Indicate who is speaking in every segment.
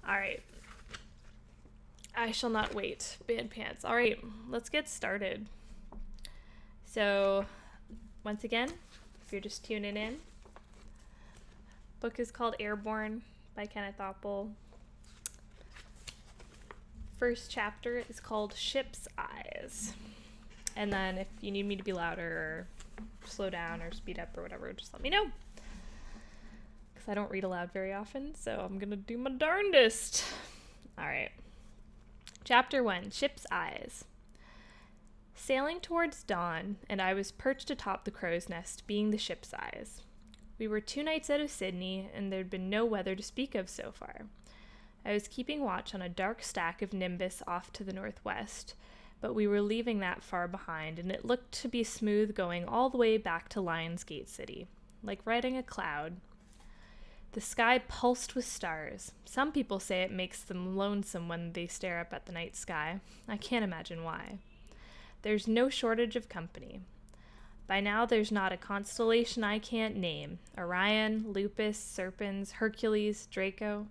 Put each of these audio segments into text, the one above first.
Speaker 1: All right. I shall not wait. Band pants. All right, let's get started. So, once again, if you're just tuning in, book is called Airborn by Kenneth Oppel. First chapter is called Ship's Eyes. And then if you need me to be louder or slow down or speed up or whatever, just let me know. Because I don't read aloud very often, so I'm going to do my darndest. All right. Chapter 1, Ship's Eyes. Sailing towards dawn, and I was perched atop the crow's nest, being the ship's eyes. We were 2 nights out of Sydney, and there'd been no weather to speak of so far. I was keeping watch on a dark stack of nimbus off to the northwest, but we were leaving that far behind, and it looked to be smooth going all the way back to Lionsgate City, like riding a cloud. The sky pulsed with stars. Some people say it makes them lonesome when they stare up at the night sky. I can't imagine why. There's no shortage of company. By now there's not a constellation I can't name. Orion, Lupus, Serpens, Hercules, Draco.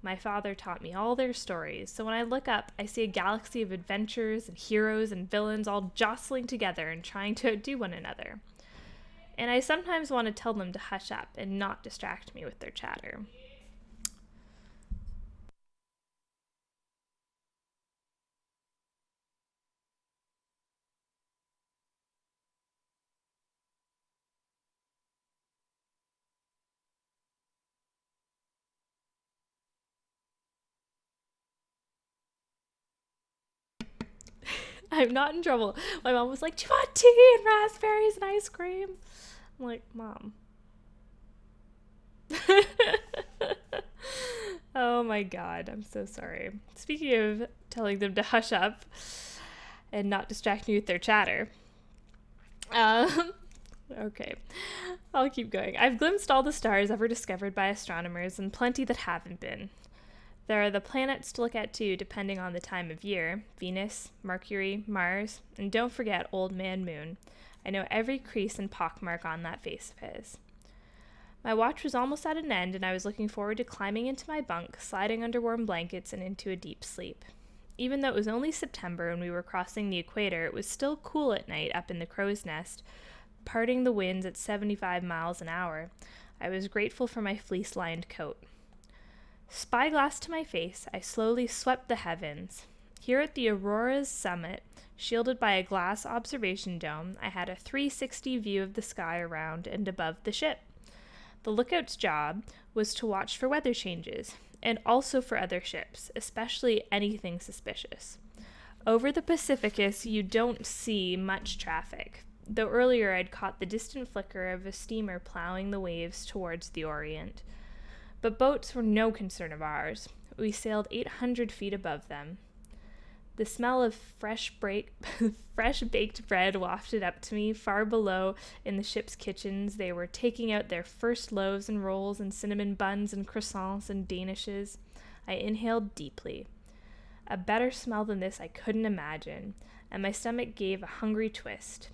Speaker 1: My father taught me all their stories, so when I look up, I see a galaxy of adventures and heroes and villains all jostling together and trying to outdo one another. And I sometimes want to tell them to hush up and not distract me with their chatter. I'm not in trouble. My mom was like, "Do you want tea and raspberries and ice cream?" I'm like, "Mom." Oh my god, I'm so sorry. Speaking of telling them to hush up and not distract me with their chatter. Um, okay, I'll keep going. I've glimpsed all the stars ever discovered by astronomers and plenty that haven't been. There are the planets to look at too, depending on the time of year. Venus, Mercury, Mars, and don't forget Old Man Moon. I know every crease and pockmark on that face of his. My watch was almost at an end, and I was looking forward to climbing into my bunk, sliding under warm blankets, and into a deep sleep. Even though it was only September and we were crossing the equator, it was still cool at night up in the crow's nest, parting the winds at 75 miles an hour. I was grateful for my fleece-lined coat. Spyglass to my face, I slowly swept the heavens. Here at the Aurora's summit, shielded by a glass observation dome, I had a 360 view of the sky around and above the ship. The lookout's job was to watch for weather changes, and also for other ships, especially anything suspicious. Over the Pacificus, you don't see much traffic, though earlier I'd caught the distant flicker of a steamer plowing the waves towards the Orient. But boats were no concern of ours. We sailed 800 feet above them. The smell of fresh baked bread wafted up to me. Far below, in the ship's kitchens, they were taking out their first loaves and rolls and cinnamon buns and croissants and danishes. I inhaled deeply. A better smell than this I couldn't imagine, and my stomach gave a hungry twist.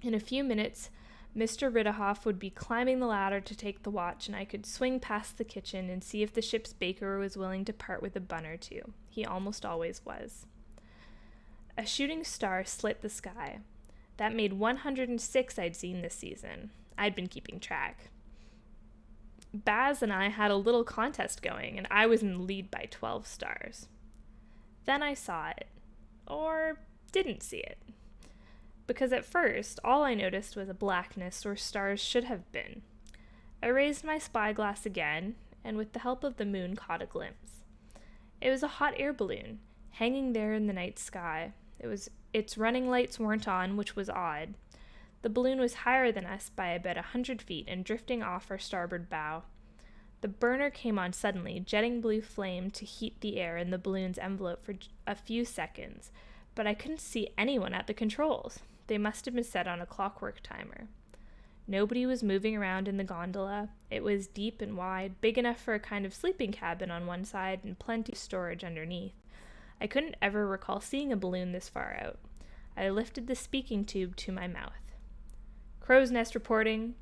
Speaker 1: In a few minutes, Mr. Ridderhoff would be climbing the ladder to take the watch, and I could swing past the kitchen and see if the ship's baker was willing to part with a bun or two. He almost always was. A shooting star slit the sky. That made 106 I'd seen this season. I'd been keeping track. Baz and I had a little contest going, and I was in the lead by 12 stars. Then I saw it. Or didn't see it. Because at first, all I noticed was a blackness where stars should have been. I raised my spyglass again, and with the help of the moon caught a glimpse. It was a hot air balloon, hanging there in the night sky. Its running lights weren't on, which was odd. The balloon was higher than us by about 100 feet and drifting off our starboard bow. The burner came on suddenly, jetting blue flame to heat the air in the balloon's envelope for a few seconds, but I couldn't see anyone at the controls. They must have been set on a clockwork timer. Nobody was moving around in the gondola. It was deep and wide, big enough for a kind of sleeping cabin on one side and plenty of storage underneath. I couldn't ever recall seeing a balloon this far out. I lifted the speaking tube to my mouth. "Crow's Nest reporting."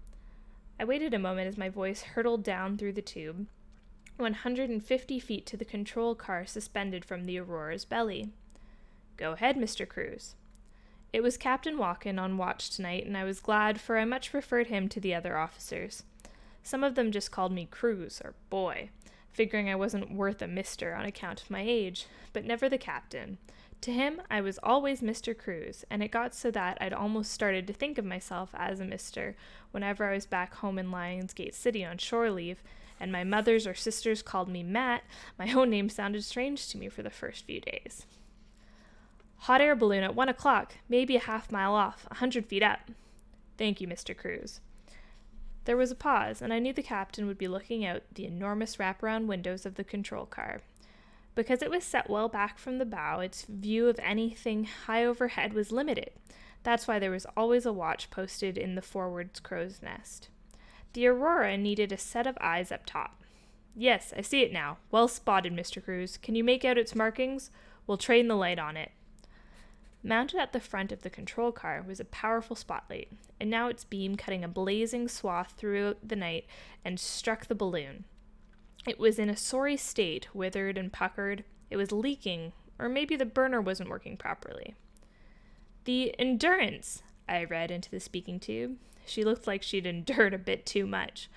Speaker 1: I waited a moment as my voice hurtled down through the tube. 150 feet to the control car suspended from the Aurora's belly. "Go ahead, Mr. Cruz." It was Captain Walken on watch tonight, and I was glad, for I much preferred him to the other officers. Some of them just called me Cruz, or Boy, figuring I wasn't worth a mister on account of my age, but never the captain. To him, I was always Mr. Cruz, and it got so that I'd almost started to think of myself as a mister whenever I was back home in Lionsgate City on shore leave, and my mother's or sisters called me Matt. My own name sounded strange to me for the first few days. "Hot air balloon at 1 o'clock, maybe a half-mile off, 100 feet up." "Thank you, Mr. Cruz." There was a pause, and I knew the captain would be looking out the enormous wraparound windows of the control car. Because it was set well back from the bow, its view of anything high overhead was limited. That's why there was always a watch posted in the forward crow's nest. The Aurora needed a set of eyes up top. "Yes, I see it now. Well spotted, Mr. Cruz. Can you make out its markings? We'll train the light on it." Mounted at the front of the control car was a powerful spotlight, and now its beam cutting a blazing swath through the night and struck the balloon. It was in a sorry state, withered and puckered. It was leaking, or maybe the burner wasn't working properly. "The Endurance," I read into the speaking tube. She looked like she'd endured a bit too much.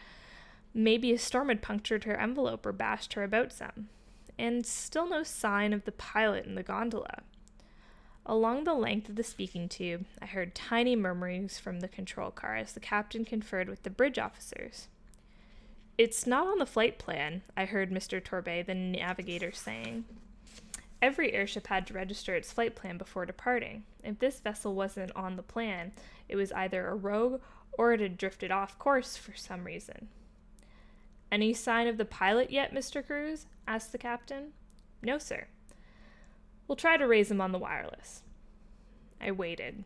Speaker 1: Maybe a storm had punctured her envelope or bashed her about some. And still no sign of the pilot in the gondola. Along the length of the speaking tube, I heard tiny murmurings from the control car as the captain conferred with the bridge officers. "It's not on the flight plan," I heard Mr. Torbay, the navigator, saying. Every airship had to register its flight plan before departing. If this vessel wasn't on the plan, it was either a rogue or it had drifted off course for some reason. "Any sign of the pilot yet, Mr. Cruz?" asked the captain. "No, sir." "We'll try to raise him on the wireless." I waited.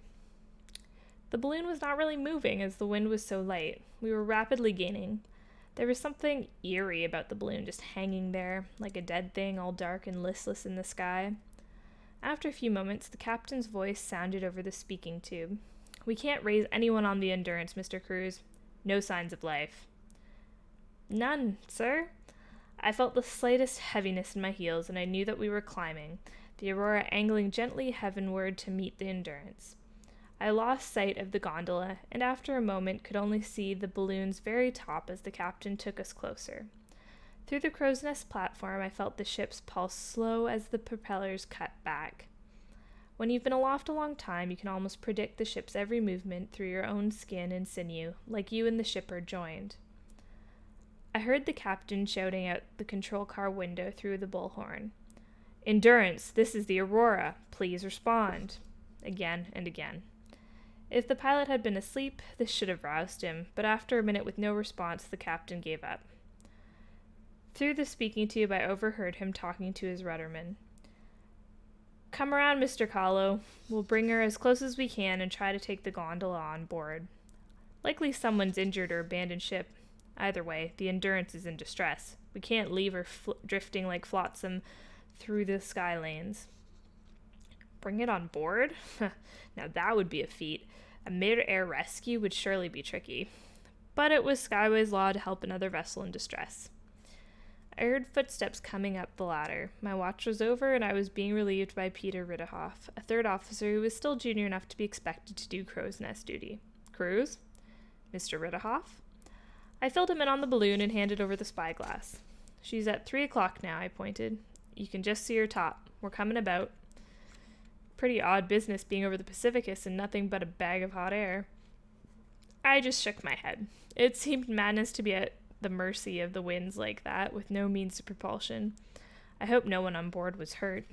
Speaker 1: The balloon was not really moving as the wind was so light. We were rapidly gaining. There was something eerie about the balloon just hanging there, like a dead thing all dark and listless in the sky. After a few moments, the captain's voice sounded over the speaking tube. "We can't raise anyone on the Endurance, Mr. Cruz. No signs of life." "None, sir?" I felt the slightest heaviness in my heels, and I knew that we were climbing, the Aurora angling gently heavenward to meet the Endurance. I lost sight of the gondola, and after a moment could only see the balloon's very top as the captain took us closer. Through the crow's nest platform, I felt the ship's pulse slow as the propellers cut back. When you've been aloft a long time, you can almost predict the ship's every movement through your own skin and sinew, like you and the ship are joined. I heard the captain shouting out the control car window through the bullhorn. "Endurance, this is the Aurora. Please respond." Again and again. If the pilot had been asleep, this should have roused him, but after a minute with no response, the captain gave up. Through the speaking tube, I overheard him talking to his rudderman. "Come around, Mr. Kahlo. We'll bring her as close as we can and try to take the gondola on board. Likely someone's injured or abandoned ship. Either way, the Endurance is in distress. We can't leave her drifting like flotsam through the sky lanes." Bring it on board? Now that would be a feat. A mid-air rescue would surely be tricky. But it was Skyway's law to help another vessel in distress. I heard footsteps coming up the ladder. My watch was over, and I was being relieved by Peter Ridderhoff, a third officer who was still junior enough to be expected to do crow's nest duty. "Cruz? Mr. Ridderhoff?" I filled him in on the balloon and handed over the spyglass. "She's at 3 o'clock now," I pointed. "You can just see her top. We're coming about." Pretty odd business being over the Pacificus and nothing but a bag of hot air. I just shook my head. It seemed madness to be at the mercy of the winds like that, with no means of propulsion. I hope no one on board was hurt.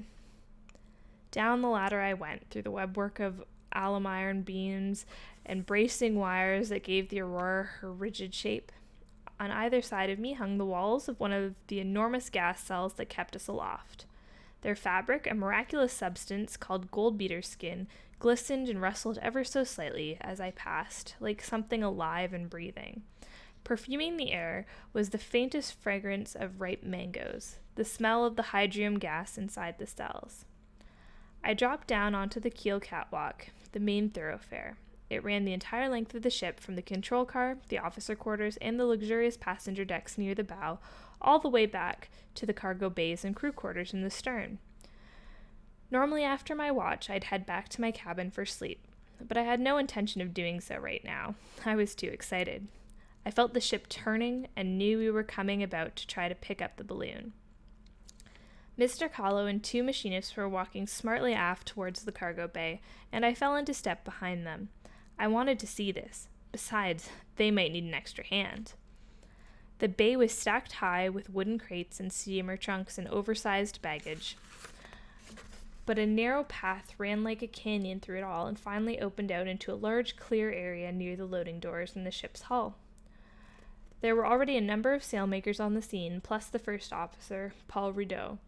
Speaker 1: Down the ladder I went, through the webwork of alum iron beams and bracing wires that gave the Aurora her rigid shape. On either side of me hung the walls of one of the enormous gas cells that kept us aloft. Their fabric, a miraculous substance called gold-beater skin, glistened and rustled ever so slightly as I passed, like something alive and breathing. Perfuming the air was the faintest fragrance of ripe mangoes, the smell of the hydrium gas inside the cells. I dropped down onto the keel catwalk, the main thoroughfare. It ran the entire length of the ship from the control car, the officer quarters, and the luxurious passenger decks near the bow, all the way back to the cargo bays and crew quarters in the stern. Normally after my watch, I'd head back to my cabin for sleep, but I had no intention of doing so right now. I was too excited. I felt the ship turning and knew we were coming about to try to pick up the balloon. Mr. Kahlo and 2 machinists were walking smartly aft towards the cargo bay, and I fell into step behind them. I wanted to see this. Besides, they might need an extra hand. The bay was stacked high with wooden crates and steamer trunks and oversized baggage, but a narrow path ran like a canyon through it all and finally opened out into a large clear area near the loading doors in the ship's hull. There were already a number of sailmakers on the scene, plus the first officer, Paul Rideau.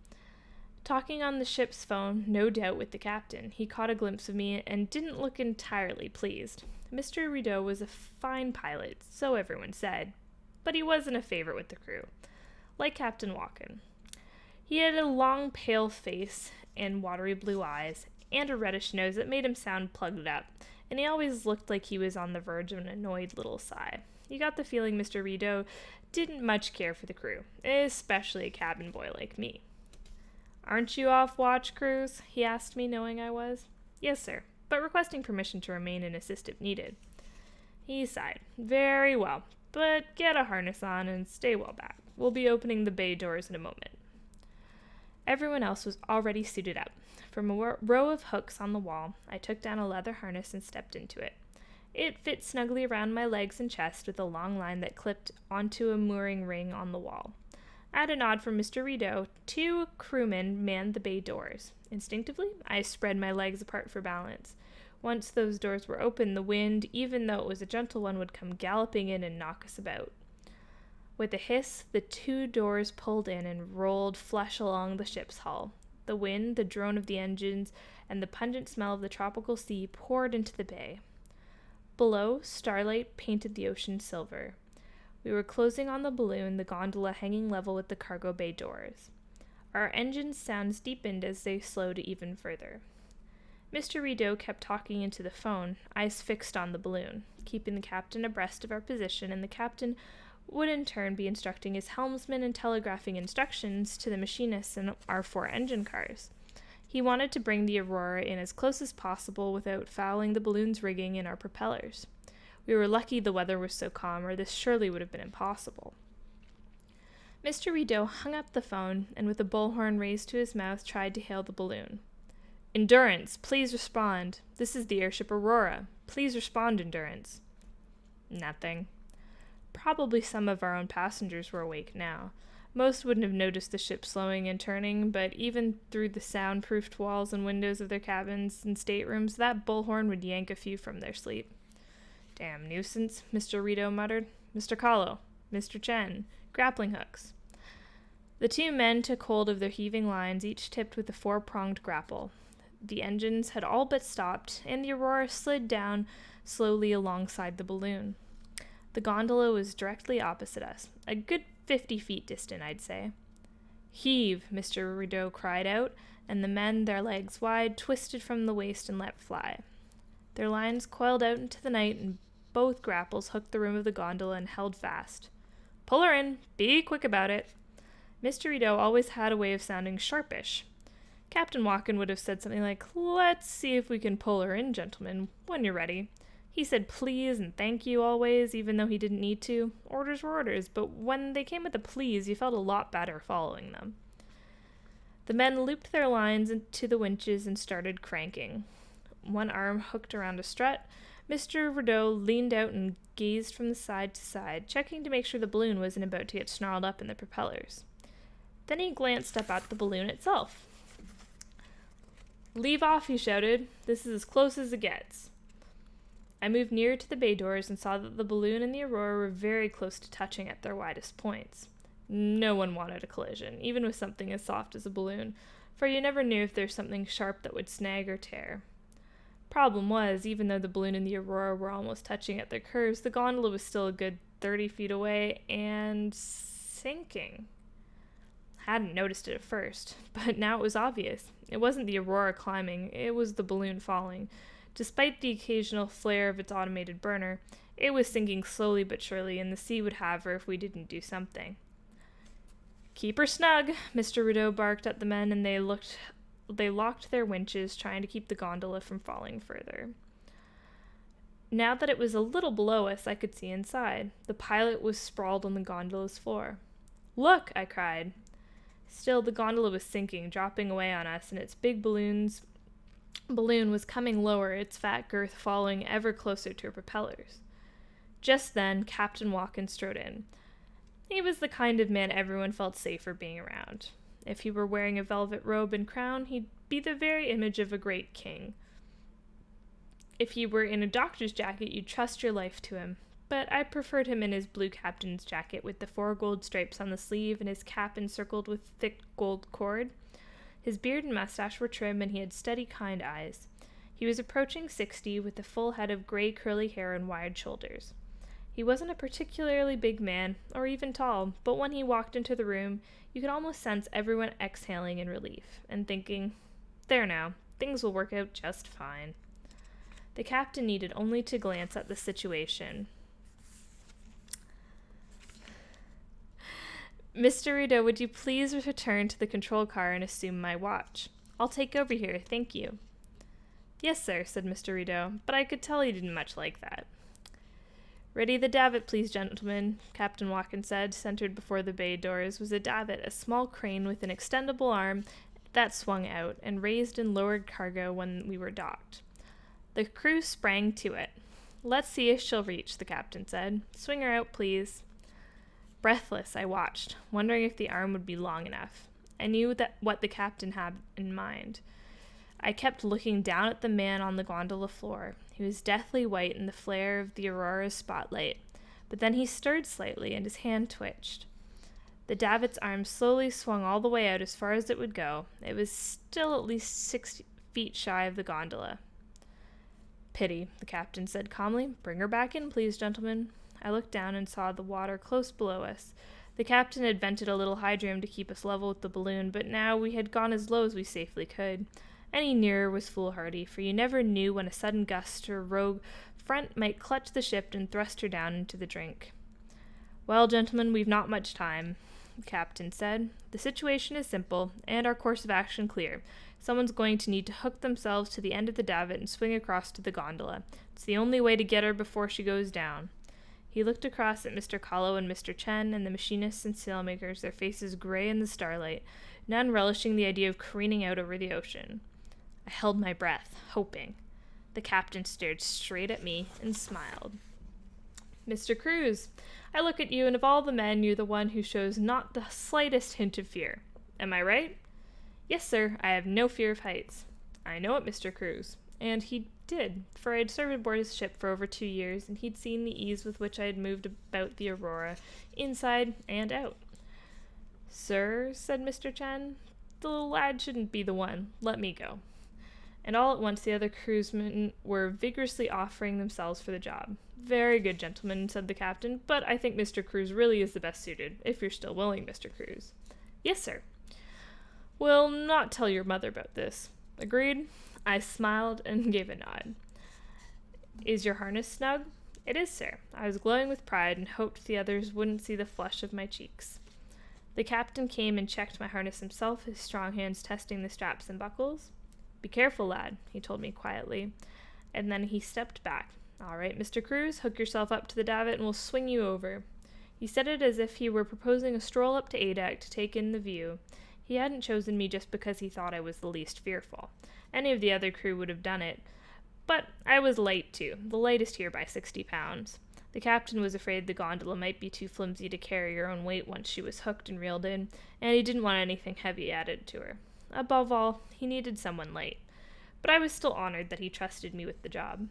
Speaker 1: Talking on the ship's phone, no doubt with the captain, he caught a glimpse of me and didn't look entirely pleased. Mr. Rideau was a fine pilot, so everyone said, but he wasn't a favorite with the crew, like Captain Walken. He had a long, pale face and watery blue eyes, and a reddish nose that made him sound plugged up, and he always looked like he was on the verge of an annoyed little sigh. You got the feeling Mr. Rideau didn't much care for the crew, especially a cabin boy like me. "Aren't you off watch, Cruz?" he asked me, knowing I was. "Yes, sir, but requesting permission to remain and assist if needed." He sighed. "Very well, but get a harness on and stay well back. We'll be opening the bay doors in a moment." Everyone else was already suited up. From a row of hooks on the wall, I took down a leather harness and stepped into it. It fit snugly around my legs and chest with a long line that clipped onto a mooring ring on the wall. At a nod from Mr. Rideau, 2 crewmen manned the bay doors. Instinctively, I spread my legs apart for balance. Once those doors were open, the wind, even though it was a gentle one, would come galloping in and knock us about. With a hiss, the 2 doors pulled in and rolled flush along the ship's hull. The wind, the drone of the engines, and the pungent smell of the tropical sea poured into the bay. Below, starlight painted the ocean silver. We were closing on the balloon, the gondola hanging level with the cargo bay doors. Our engine's sounds deepened as they slowed even further. Mr. Rideau kept talking into the phone, eyes fixed on the balloon, keeping the captain abreast of our position, and the captain would in turn be instructing his helmsman and telegraphing instructions to the machinists in our 4 engine cars. He wanted to bring the Aurora in as close as possible without fouling the balloon's rigging and our propellers. We were lucky the weather was so calm, or this surely would have been impossible. Mr. Rideau hung up the phone and with a bullhorn raised to his mouth tried to hail the balloon. "Endurance, please respond. This is the airship Aurora. Please respond, Endurance." Nothing. Probably some of our own passengers were awake now. Most wouldn't have noticed the ship slowing and turning, but even through the soundproofed walls and windows of their cabins and staterooms, that bullhorn would yank a few from their sleep. "Damn nuisance," Mr. Rideau muttered. "Mr. Kahlo, Mr. Chen, grappling hooks." The 2 men took hold of their heaving lines, each tipped with a 4-pronged grapple. The engines had all but stopped, and the Aurora slid down slowly alongside the balloon. The gondola was directly opposite us, a good 50 feet distant, I'd say. "Heave," Mr. Rideau cried out, and the men, their legs wide, twisted from the waist and let fly. Their lines coiled out into the night, and both grapples hooked the rim of the gondola and held fast. "Pull her in. Be quick about it." Mr. Rideau always had a way of sounding sharpish. Captain Walken would have said something like, "Let's see if we can pull her in, gentlemen, when you're ready." He said please and thank you always, even though he didn't need to. Orders were orders, but when they came with a please, you felt a lot better following them. The men looped their lines into the winches and started cranking. One arm hooked around a strut. Mr. Rideau leaned out and gazed from side to side, checking to make sure the balloon wasn't about to get snarled up in the propellers. Then he glanced up at the balloon itself. "Leave off," he shouted. "This is as close as it gets." I moved nearer to the bay doors and saw that the balloon and the Aurora were very close to touching at their widest points. No one wanted a collision, even with something as soft as a balloon, for you never knew if there was something sharp that would snag or tear. Problem was, even though the balloon and the Aurora were almost touching at their curves, the gondola was still a good 30 feet away and sinking. Hadn't noticed it at first, but now it was obvious. It wasn't the Aurora climbing, it was the balloon falling. Despite the occasional flare of its automated burner, it was sinking slowly but surely, and the sea would have her if we didn't do something. Keep her snug, Mr. Rideau barked at the men, and they locked their winches, trying to keep the gondola from falling further. Now that it was a little below us, I could see inside. The pilot was sprawled on the gondola's floor. Look, I cried. Still, the gondola was sinking, dropping away on us, and its big balloon was coming lower, its fat girth following ever closer to her propellers. Just then, Captain Walken strode in. He was the kind of man everyone felt safer being around. If he were wearing a velvet robe and crown, he'd be the very image of a great king. If he were in a doctor's jacket, you'd trust your life to him. But I preferred him in his blue captain's jacket with the 4 gold stripes on the sleeve and his cap encircled with thick gold cord. His beard and mustache were trim, and he had steady, kind eyes. He was approaching 60, with a full head of gray curly hair and wide shoulders. He wasn't a particularly big man, or even tall, but when he walked into the room, you could almost sense everyone exhaling in relief, and thinking, there now, things will work out just fine. The captain needed only to glance at the situation. Mr. Rideau, would you please return to the control car and assume my watch? I'll take over here, thank you. Yes, sir, said Mr. Rideau, but I could tell he didn't much like that. Ready the davit, please, gentlemen, Captain Walken said. Centered before the bay doors was a davit, a small crane with an extendable arm that swung out and raised and lowered cargo when we were docked. The crew sprang to it. Let's see if she'll reach, the captain said. Swing her out, please. Breathless, I watched, wondering if the arm would be long enough. I knew what the captain had in mind. I kept looking down at the man on the gondola floor. He was deathly white in the flare of the aurora's spotlight, but then he stirred slightly and his hand twitched. The davit's arm slowly swung all the way out as far as it would go. It was still at least 6 feet shy of the gondola. Pity, the captain said calmly. Bring her back in, please, gentlemen. I looked down and saw the water close below us. The captain had vented a little hydrium to keep us level with the balloon, but now we had gone as low as we safely could. Any nearer was foolhardy, for you never knew when a sudden gust or rogue front might clutch the ship and thrust her down into the drink. Well, gentlemen, we've not much time, the captain said. The situation is simple, and our course of action clear. Someone's going to need to hook themselves to the end of the davit and swing across to the gondola. It's the only way to get her before she goes down. He looked across at Mr. Kahlo and Mr. Chen and the machinists and sailmakers, their faces gray in the starlight, none relishing the idea of careening out over the ocean. I held my breath, hoping. The captain stared straight at me and smiled. Mr. Cruz, I look at you, and of all the men, you're the one who shows not the slightest hint of fear. Am I right? Yes, sir, I have no fear of heights. I know it, Mr. Cruz. And he did, for I had served aboard his ship for over 2 years, and he'd seen the ease with which I had moved about the Aurora, inside and out. Sir, said Mr. Chen, the little lad shouldn't be the one. Let me go. And all at once the other crewsmen were vigorously offering themselves for the job. Very good, gentlemen, said the captain, but I think Mr. Cruz really is the best suited, if you're still willing, Mr. Cruz. Yes, sir. We'll not tell your mother about this. Agreed? I smiled and gave a nod. Is your harness snug? It is, sir. I was glowing with pride and hoped the others wouldn't see the flush of my cheeks. The captain came and checked my harness himself, his strong hands testing the straps and buckles. Be careful, lad, he told me quietly, and then he stepped back. All right, Mr. Cruz, hook yourself up to the davit and we'll swing you over. He said it as if he were proposing a stroll up to Adak to take in the view. He hadn't chosen me just because he thought I was the least fearful. Any of the other crew would have done it, but I was light too, the lightest here by 60 pounds. The captain was afraid the gondola might be too flimsy to carry her own weight once she was hooked and reeled in, and he didn't want anything heavy added to her. Above all, he needed someone light, but I was still honored that he trusted me with the job.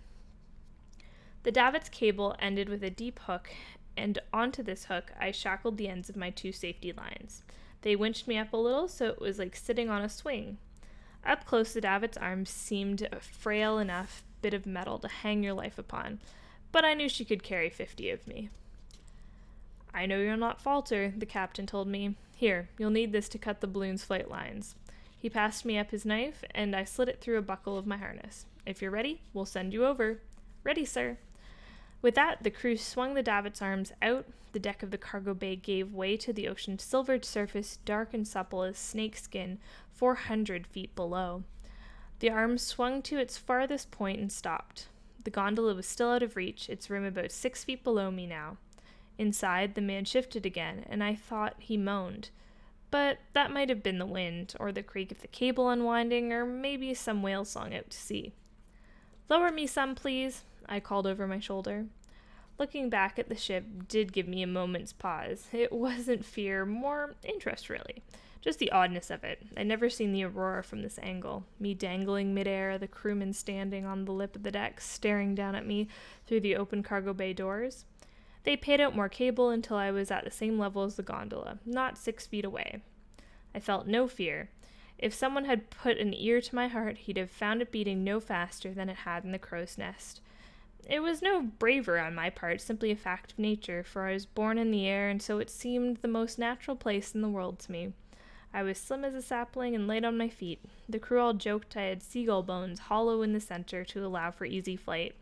Speaker 1: The davit's cable ended with a deep hook, and onto this hook I shackled the ends of my 2 safety lines. They winched me up a little, so it was like sitting on a swing. Up close, the davit's arms seemed a frail enough bit of metal to hang your life upon, but I knew she could carry 50 of me. I know you'll not falter, the captain told me. Here, you'll need this to cut the balloon's flight lines. He passed me up his knife, and I slid it through a buckle of my harness. If you're ready, we'll send you over. Ready, sir. With that, the crew swung the davits' arms out. The deck of the cargo bay gave way to the ocean's silvered surface, dark and supple as snakeskin, 400 feet below. The arms swung to its farthest point and stopped. The gondola was still out of reach, its rim about 6 feet below me now. Inside, the man shifted again, and I thought he moaned. But that might have been the wind, or the creak of the cable unwinding, or maybe some whale song out to sea. "Lower me some, please," I called over my shoulder. Looking back at the ship did give me a moment's pause. It wasn't fear, more interest really. Just the oddness of it. I'd never seen the Aurora from this angle. Me dangling midair, the crewmen standing on the lip of the deck, staring down at me through the open cargo bay doors. They paid out more cable until I was at the same level as the gondola, not 6 feet away. I felt no fear. If someone had put an ear to my heart, he'd have found it beating no faster than it had in the crow's nest. It was no bravery on my part, simply a fact of nature, for I was born in the air, and so it seemed the most natural place in the world to me. I was slim as a sapling and light on my feet. The crew all joked I had seagull bones hollow in the center to allow for easy flight.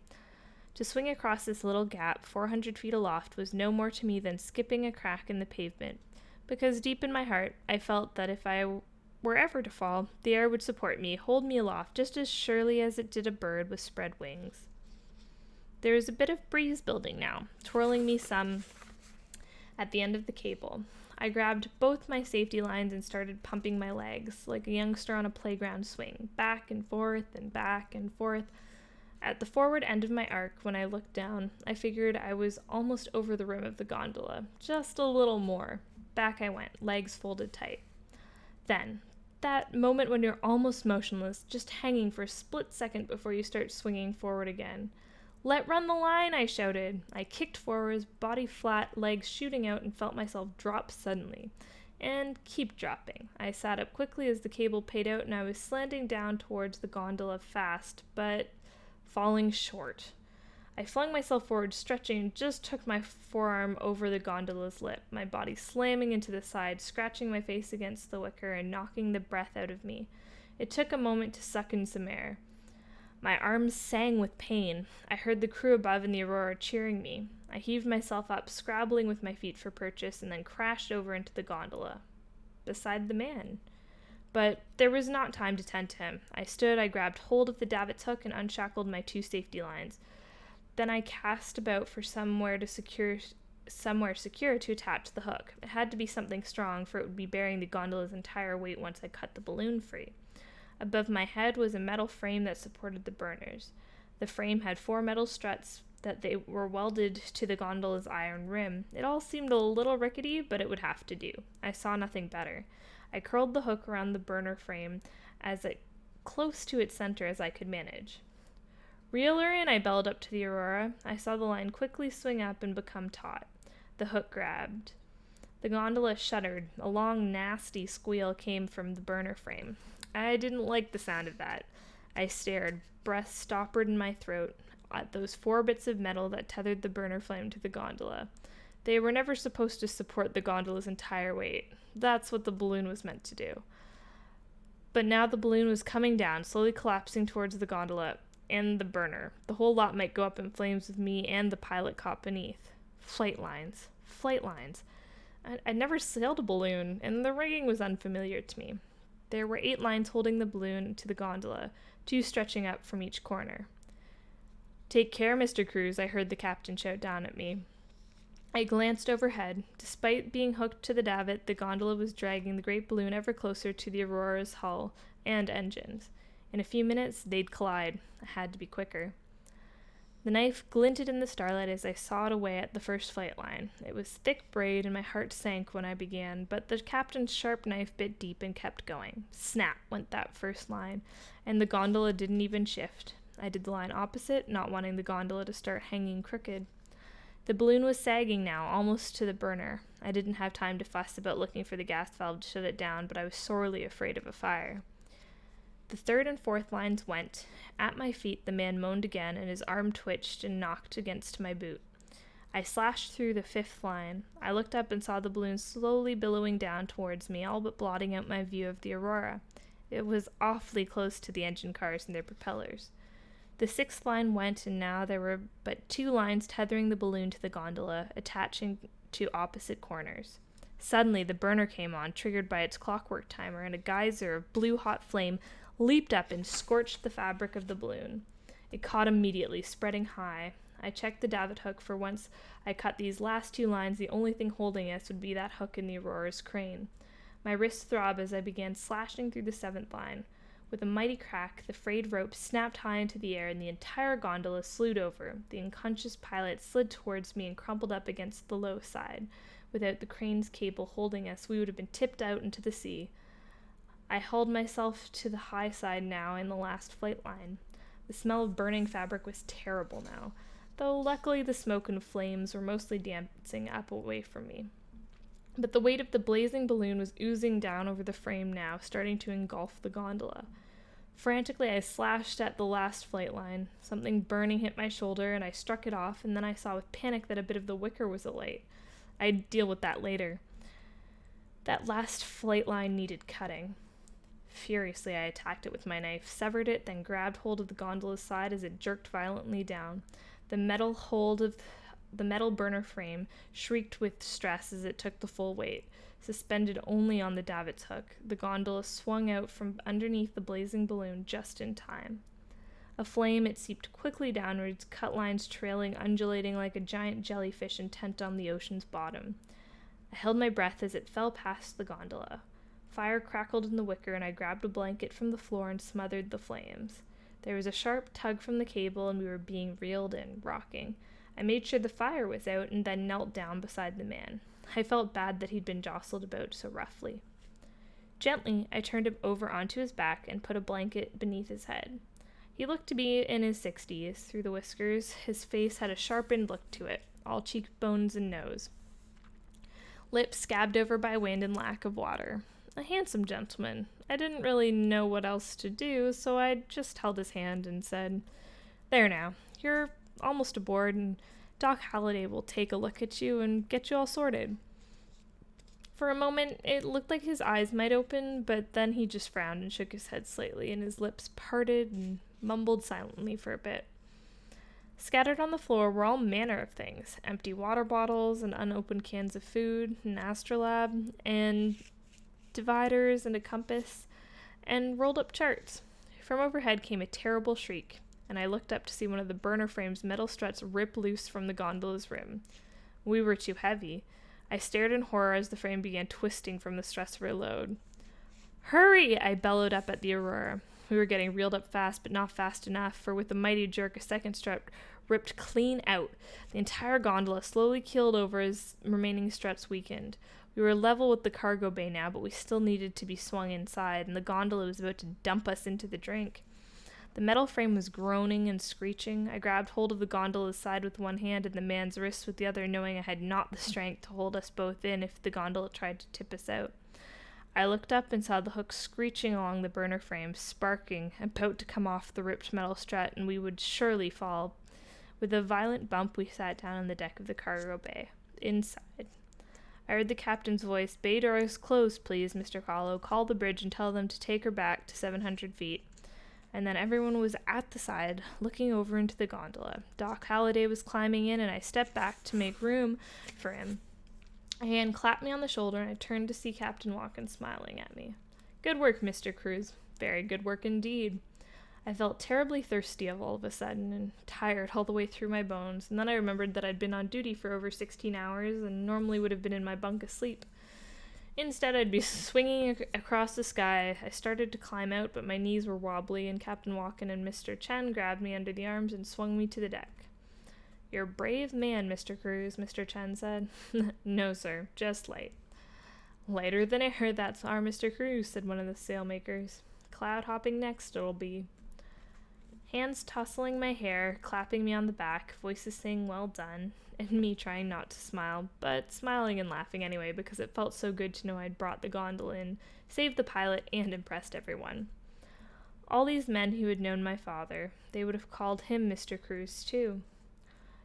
Speaker 1: To swing across this little gap, 400 feet aloft, was no more to me than skipping a crack in the pavement, because deep in my heart, I felt that if I were ever to fall, the air would support me, hold me aloft, just as surely as it did a bird with spread wings. There was a bit of breeze building now, twirling me some at the end of the cable. I grabbed both my safety lines and started pumping my legs, like a youngster on a playground swing, back and forth and back and forth. At the forward end of my arc, when I looked down, I figured I was almost over the rim of the gondola, just a little more. Back I went, legs folded tight. Then, that moment when you're almost motionless, just hanging for a split second before you start swinging forward again. "Let run the line," I shouted. I kicked forwards, body flat, legs shooting out, and felt myself drop suddenly. And keep dropping. I sat up quickly as the cable paid out, and I was slanting down towards the gondola fast, but falling short. I flung myself forward, stretching, and just took my forearm over the gondola's lip, my body slamming into the side, scratching my face against the wicker and knocking the breath out of me. It took a moment to suck in some air. My arms sang with pain. I heard the crew above in the Aurora cheering me. I heaved myself up, scrabbling with my feet for purchase, and then crashed over into the gondola, beside the man. But there was not time to tend to him. I grabbed hold of the davit's hook and unshackled my 2 safety lines. Then I cast about for somewhere secure to attach the hook. It had to be something strong, for it would be bearing the gondola's entire weight once I cut the balloon free. Above my head was a metal frame that supported the burners. The frame had 4 metal struts that they were welded to the gondola's iron rim. It all seemed a little rickety, but it would have to do. I saw nothing better. I curled the hook around the burner frame close to its center as I could manage. "Reel her in," I bellowed up to the Aurora. I saw the line quickly swing up and become taut. The hook grabbed. The gondola shuddered. A long, nasty squeal came from the burner frame. I didn't like the sound of that. I stared, breath stoppered in my throat, at those 4 bits of metal that tethered the burner flame to the gondola. They were never supposed to support the gondola's entire weight. That's what the balloon was meant to do. But now the balloon was coming down, slowly collapsing towards the gondola and the burner. The whole lot might go up in flames with me and the pilot caught beneath. Flight lines. I'd never sailed a balloon, and the rigging was unfamiliar to me. There were 8 lines holding the balloon to the gondola, 2 stretching up from each corner. "Take care, Mr. Cruz," I heard the captain shout down at me. I glanced overhead. Despite being hooked to the davit, the gondola was dragging the great balloon ever closer to the Aurora's hull and engines. In a few minutes, they'd collide. I had to be quicker. The knife glinted in the starlight as I sawed away at the first flight line. It was thick braid, and my heart sank when I began, but the captain's sharp knife bit deep and kept going. Snap went that first line, and the gondola didn't even shift. I did the line opposite, not wanting the gondola to start hanging crooked. The balloon was sagging now, almost to the burner. I didn't have time to fuss about looking for the gas valve to shut it down, but I was sorely afraid of a fire. The 3rd and 4th lines went. At my feet, the man moaned again, and his arm twitched and knocked against my boot. I slashed through the 5th line. I looked up and saw the balloon slowly billowing down towards me, all but blotting out my view of the Aurora. It was awfully close to the engine cars and their propellers. The 6th line went, and now there were but 2 lines tethering the balloon to the gondola, attaching to opposite corners. Suddenly, the burner came on, triggered by its clockwork timer, and a geyser of blue-hot flame leaped up and scorched the fabric of the balloon. It caught immediately, spreading high. I checked the davit hook, for once I cut these last 2 lines, the only thing holding us would be that hook in the Aurora's crane. My wrists throbbed as I began slashing through the 7th line. With a mighty crack, the frayed rope snapped high into the air, and the entire gondola slewed over. The unconscious pilot slid towards me and crumpled up against the low side. Without the crane's cable holding us, we would have been tipped out into the sea. I hauled myself to the high side now in the last flight line. The smell of burning fabric was terrible now, though luckily the smoke and flames were mostly dancing up away from me. But the weight of the blazing balloon was oozing down over the frame now, starting to engulf the gondola. Frantically, I slashed at the last flight line. Something burning hit my shoulder, and I struck it off, and then I saw with panic that a bit of the wicker was alight. I'd deal with that later. That last flight line needed cutting. Furiously, I attacked it with my knife, severed it, then grabbed hold of the gondola's side as it jerked violently down. The metal burner frame shrieked with stress as it took the full weight. Suspended only on the davit's hook, the gondola swung out from underneath the blazing balloon just in time. A flame, it seeped quickly downwards, cut lines trailing, undulating like a giant jellyfish intent on the ocean's bottom. I held my breath as it fell past the gondola. Fire crackled in the wicker, and I grabbed a blanket from the floor and smothered the flames. There was a sharp tug from the cable, and we were being reeled in, rocking. I made sure the fire was out and then knelt down beside the man. I felt bad that he'd been jostled about so roughly. Gently, I turned him over onto his back and put a blanket beneath his head. He looked to be in his 60s. Through the whiskers, his face had a sharpened look to it, all cheekbones and nose. Lips scabbed over by wind and lack of water. A handsome gentleman. I didn't really know what else to do, so I just held his hand and said, "There now, you're almost aboard, and Doc Halliday will take a look at you and get you all sorted." For a moment, it looked like his eyes might open, but then he just frowned and shook his head slightly, and his lips parted and mumbled silently for a bit. Scattered on the floor were all manner of things, empty water bottles and unopened cans of food, an astrolabe, and dividers and a compass, and rolled-up charts. From overhead came a terrible shriek, and I looked up to see one of the burner frame's metal struts rip loose from the gondola's rim. We were too heavy. I stared in horror as the frame began twisting from the stress of her load. "Hurry!" I bellowed up at the Aurora. We were getting reeled up fast, but not fast enough, for with a mighty jerk, a second strut ripped clean out. The entire gondola slowly keeled over as remaining struts weakened. We were level with the cargo bay now, but we still needed to be swung inside, and the gondola was about to dump us into the drink. The metal frame was groaning and screeching. I grabbed hold of the gondola's side with one hand and the man's wrist with the other, knowing I had not the strength to hold us both in if the gondola tried to tip us out. I looked up and saw the hook screeching along the burner frame, sparking, about to come off the ripped metal strut, and we would surely fall. With a violent bump, we sat down on the deck of the cargo bay. Inside. I heard the captain's voice. "Bay doors closed, please, Mr. Callow. Call the bridge and tell them to take her back to 700 feet. And then everyone was at the side, looking over into the gondola. Doc Halliday was climbing in, and I stepped back to make room for him. A hand clapped me on the shoulder, and I turned to see Captain Walken smiling at me. "Good work, Mr. Cruz. Very good work indeed." I felt terribly thirsty all of a sudden, and tired all the way through my bones, and then I remembered that I'd been on duty for over 16 hours, and normally would have been in my bunk asleep. Instead, I'd be swinging across the sky. I started to climb out, but my knees were wobbly, and Captain Walken and Mr. Chen grabbed me under the arms and swung me to the deck. "You're a brave man, Mr. Cruz," Mr. Chen said. "No, sir, just light." "Lighter than air, that's our Mr. Cruz," said one of the sailmakers. "Cloud hopping next, it'll be." Hands tousling my hair, clapping me on the back, voices saying "well done," and me trying not to smile, but smiling and laughing anyway because it felt so good to know I'd brought the gondola in, saved the pilot, and impressed everyone. All these men who had known my father, they would have called him Mr. Cruz too.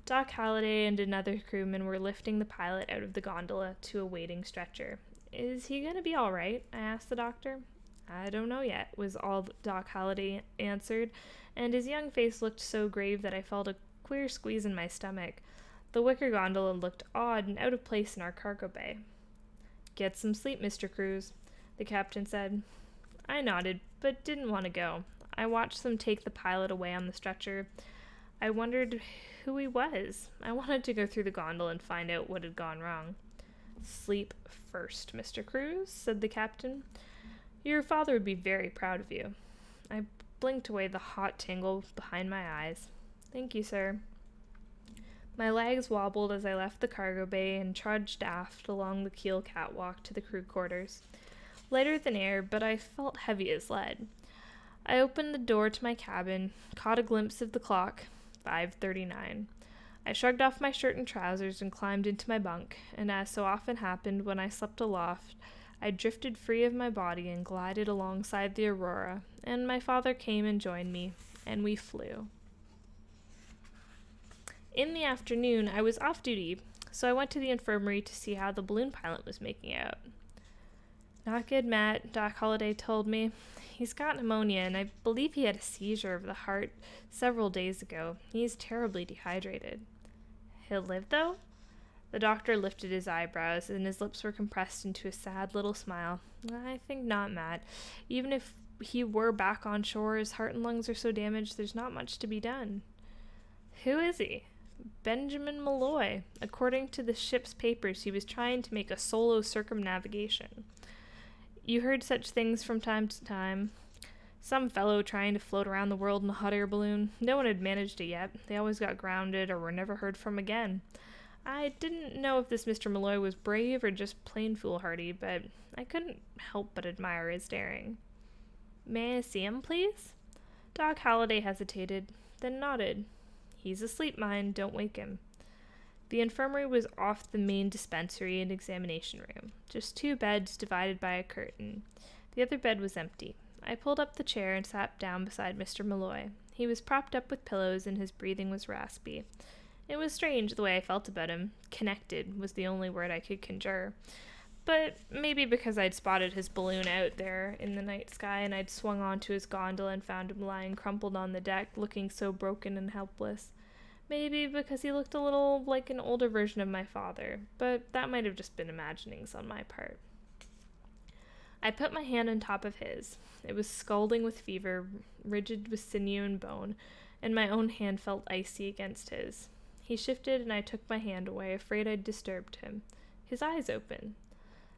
Speaker 1: Doc Halliday and another crewman were lifting the pilot out of the gondola to a waiting stretcher. "Is he going to be all right?" I asked the doctor. I don't know yet, was all Doc Holliday answered, and his young face looked so grave that I felt a queer squeeze in my stomach. The wicker gondola looked odd and out of place in our cargo bay. Get some sleep, Mr. Cruz, the captain said. I nodded, but didn't want to go. I watched them take the pilot away on the stretcher. I wondered who he was. I wanted to go through the gondola and find out what had gone wrong. Sleep first, Mr. Cruz, said the captain. Your father would be very proud of you. I blinked away the hot tingle behind my eyes. Thank you, sir. My legs wobbled as I left the cargo bay and trudged aft along the keel catwalk to the crew quarters. Lighter than air, but I felt heavy as lead. I opened the door to my cabin, caught a glimpse of the clock, 5:39. I shrugged off my shirt and trousers and climbed into my bunk, and as so often happened when I slept aloft, I drifted free of my body and glided alongside the Aurora, and my father came and joined me, and we flew. In the afternoon, I was off duty, so I went to the infirmary to see how the balloon pilot was making out. Not good, Matt, Doc Holliday told me. He's got pneumonia, and I believe he had a seizure of the heart several days ago. He's terribly dehydrated. He'll live, though? The doctor lifted his eyebrows, and his lips were compressed into a sad little smile. I think not, Matt. Even if he were back on shore, his heart and lungs are so damaged there's not much to be done. Who is he? Benjamin Malloy. According to the ship's papers, he was trying to make a solo circumnavigation. You heard such things from time to time. Some fellow trying to float around the world in a hot air balloon. No one had managed it yet. They always got grounded or were never heard from again. I didn't know if this Mr. Malloy was brave or just plain foolhardy, but I couldn't help but admire his daring. May I see him, please? Doc Holliday hesitated, then nodded. He's asleep, mind. Don't wake him. The infirmary was off the main dispensary and examination room. Just 2 beds divided by a curtain. The other bed was empty. I pulled up the chair and sat down beside Mr. Malloy. He was propped up with pillows and his breathing was raspy. It was strange the way I felt about him. Connected was the only word I could conjure. But maybe because I'd spotted his balloon out there in the night sky and I'd swung onto his gondola and found him lying crumpled on the deck, looking so broken and helpless. Maybe because he looked a little like an older version of my father, but that might have just been imaginings on my part. I put my hand on top of his. It was scalding with fever, rigid with sinew and bone, and my own hand felt icy against his. He shifted and I took my hand away, afraid I'd disturbed him. His eyes opened.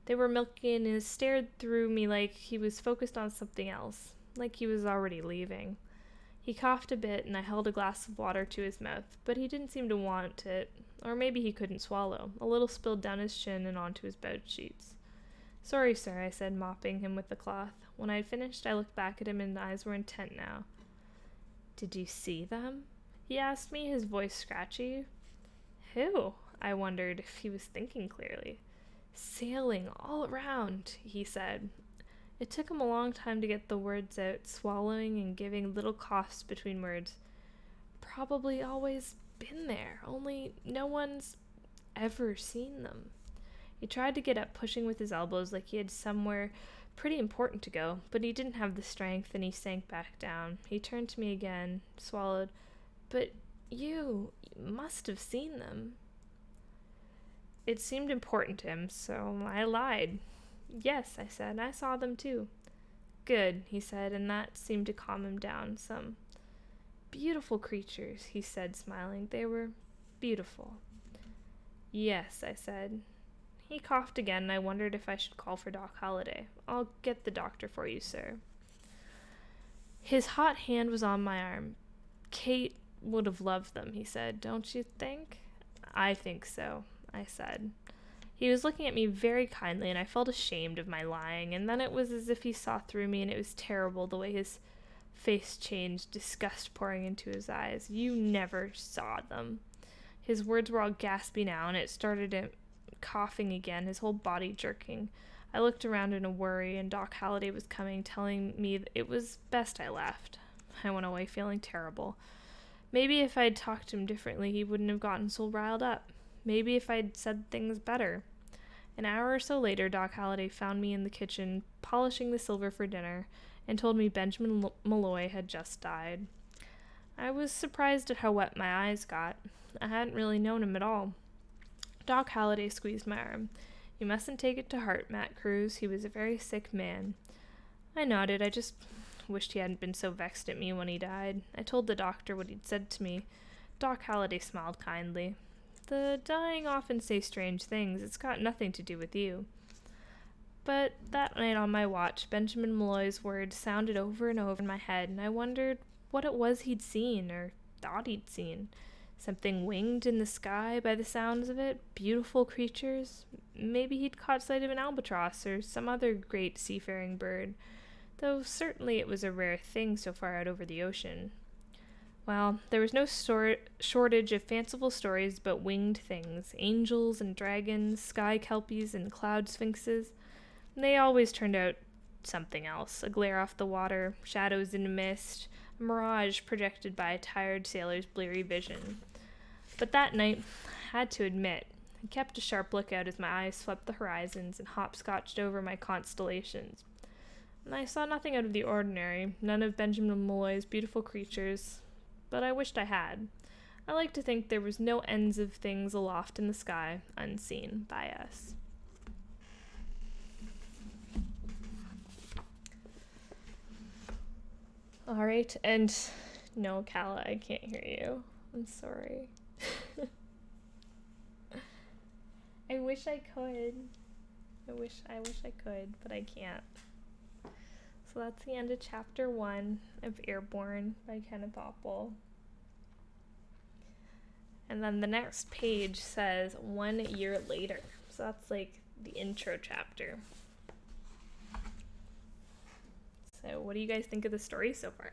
Speaker 1: They were milky and he stared through me like he was focused on something else, like he was already leaving. He coughed a bit, and I held a glass of water to his mouth, but he didn't seem to want it, or maybe he couldn't swallow. A little spilled down his chin and onto his bed sheets. Sorry, sir, I said, mopping him with the cloth. When I had finished, I looked back at him, and his eyes were intent now. Did you see them? He asked me, his voice scratchy. Who? I wondered if he was thinking clearly. Sailing all around, he said. It took him a long time to get the words out, swallowing and giving little coughs between words. Probably always been there, only no one's ever seen them. He tried to get up, pushing with his elbows like he had somewhere pretty important to go, but he didn't have the strength and he sank back down. He turned to me again, swallowed. But you must have seen them. It seemed important to him, so I lied. Yes, I said, I saw them too. Good, he said, and that seemed to calm him down some. Beautiful creatures, he said, smiling. They were beautiful. Yes, I said. He coughed again, and I wondered if I should call for Doc Holliday. I'll get the doctor for you, sir. His hot hand was on my arm. Kate would have loved them, he said. Don't you think? I think so, I said. He was looking at me very kindly, and I felt ashamed of my lying, and then it was as if he saw through me, and it was terrible the way his face changed, disgust pouring into his eyes. You never saw them. His words were all gaspy now, and it started him coughing again, his whole body jerking. I looked around in a worry, and Doc Holliday was coming, telling me that it was best I left. I went away feeling terrible. Maybe if I'd talked to him differently, he wouldn't have gotten so riled up. Maybe if I'd said things better. An hour or so later, Doc Holliday found me in the kitchen polishing the silver for dinner and told me Benjamin Malloy had just died. I was surprised at how wet my eyes got. I hadn't really known him at all. Doc Holliday squeezed my arm. You mustn't take it to heart, Matt Cruz. He was a very sick man. I nodded. I just wished he hadn't been so vexed at me when he died. I told the doctor what he'd said to me. Doc Holliday smiled kindly. The dying often say strange things. It's got nothing to do with you. But that night on my watch, Benjamin Malloy's words sounded over and over in my head, and I wondered what it was he'd seen, or thought he'd seen. Something winged in the sky by the sounds of it, beautiful creatures. Maybe he'd caught sight of an albatross or some other great seafaring bird, though certainly it was a rare thing so far out over the ocean. Well, there was no shortage of fanciful stories about winged things, angels and dragons, sky kelpies and cloud sphinxes. And they always turned out something else, a glare off the water, shadows in a mist, a mirage projected by a tired sailor's bleary vision. But that night, I had to admit, I kept a sharp lookout as my eyes swept the horizons and hopscotched over my constellations. And I saw nothing out of the ordinary, none of Benjamin Malloy's beautiful creatures, but I wished I had. I like to think there was no ends of things aloft in the sky, unseen by us. Alright, and no, Calla, I can't hear you. I'm sorry. I wish I could. I wish I could, but I can't. So that's the end of chapter 1 of Airborn by Kenneth Oppel. And then the next page says 1 year later. So that's like the intro chapter. So what do you guys think of the story so far?